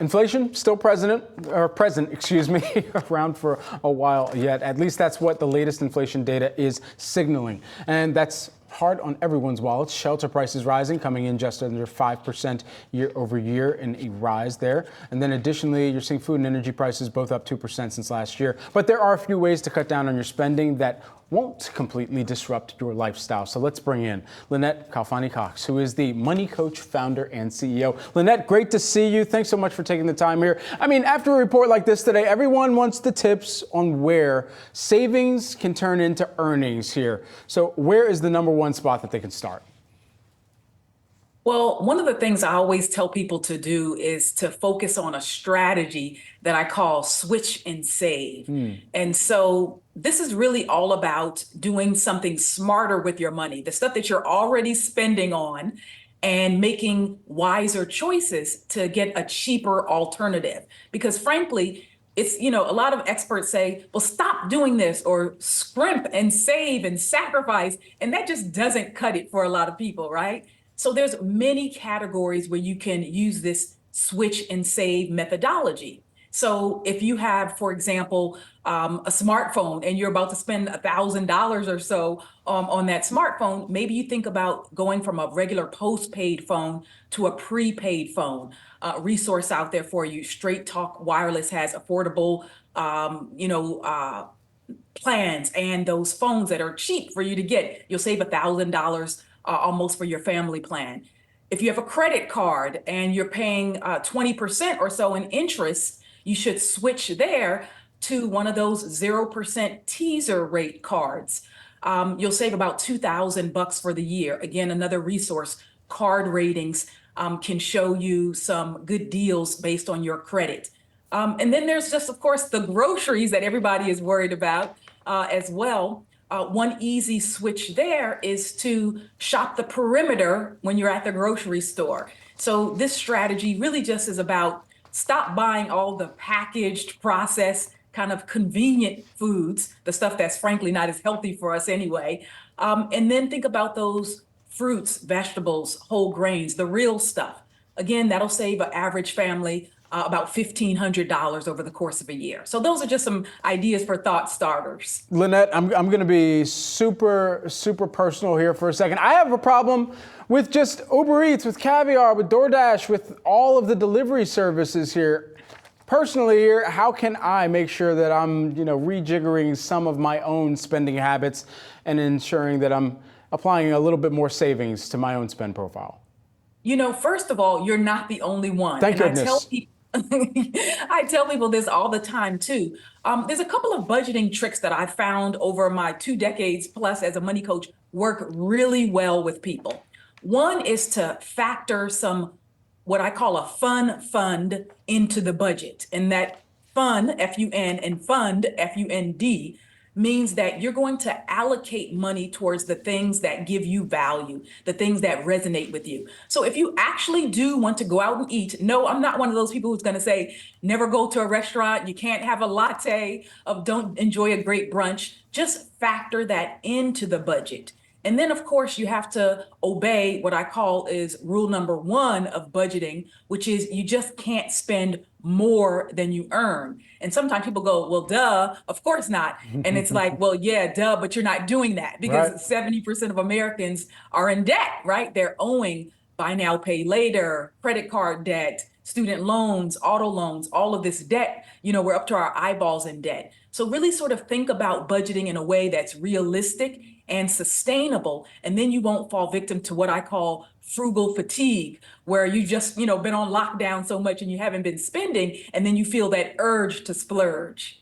Inflation still present, excuse me, around for a while yet. At least that's what the latest inflation data is signaling. And that's hard on everyone's wallets. Shelter prices rising, coming in just under 5% year over year in a rise there. And then additionally, you're seeing food and energy prices both up 2% since last year. But there are a few ways to cut down on your spending that won't completely disrupt your lifestyle. So let's bring in Lynnette Khalfani-Cox, who is the Money Coach founder and CEO. Lynnette, great to see you. Thanks so much for taking the time here. I mean, after a report like this today, everyone wants the tips on where savings can turn into earnings here. So where is the number one spot that they can start? Well, one of the things I always tell people to do is to focus on a strategy that I call switch and save. And so this is really all about doing something smarter with your money, the stuff that you're already spending on, and making wiser choices to get a cheaper alternative. Because frankly, it's, a lot of experts say, well, stop doing this or scrimp and save and sacrifice. And that just doesn't cut it for a lot of people, right? So there's many categories where you can use this switch and save methodology. So if you have, for example, a smartphone and you're about to spend $1,000 or so on that smartphone, maybe you think about going from a regular postpaid phone to a prepaid phone. Resource out there for you. Straight Talk Wireless has affordable, plans and those phones that are cheap for you to get. You'll save $1,000 almost for your family plan. If you have a credit card and you're paying 20% or so in interest, you should switch there to one of those 0% teaser rate cards. You'll save about $2,000 for the year. Again, another resource, card ratings can show you some good deals based on your credit. And then there's just, of course, the groceries that everybody is worried about as well. One easy switch there is to shop the perimeter when you're at the grocery store. So this strategy really just is about stop buying all the packaged, processed, kind of convenient foods, the stuff that's frankly not as healthy for us anyway. And then think about those fruits, vegetables, whole grains, the real stuff. Again, that'll save an average family about $1,500 over the course of a year. So those are just some ideas for thought starters. Lynnette, I'm going to be super personal here for a second. I have a problem with just Uber Eats, with Caviar, with DoorDash, with all of the delivery services here. Personally here, how can I make sure that I'm, rejiggering some of my own spending habits and ensuring that I'm applying a little bit more savings to my own spend profile? First of all, you're not the only one. Thank goodness. I tell people this all the time too. There's a couple of budgeting tricks that I found over my 2 decades plus as a money coach work really well with people. One is to factor some, what I call a fun fund into the budget. And that fun, F-U-N, and fund, F-U-N-D, means that you're going to allocate money towards the things that give you value, the things that resonate with you. So if you actually do want to go out and eat, no, I'm not one of those people who's going to say, never go to a restaurant, you can't have a latte, don't enjoy a great brunch. Just factor that into the budget. And then, of course, you have to obey what I call is rule number 1 of budgeting, which is you just can't spend more than you earn. And sometimes people go, well, duh, of course not. And it's like, well, yeah, duh, but you're not doing that because 70% of Americans are in debt, right? They're owing buy now, pay later, credit card debt, student loans, auto loans, all of this debt. We're up to our eyeballs in debt. So really sort of think about budgeting in a way that's realistic and sustainable, and then you won't fall victim to what I call frugal fatigue, where you just, been on lockdown so much and you haven't been spending, and then you feel that urge to splurge.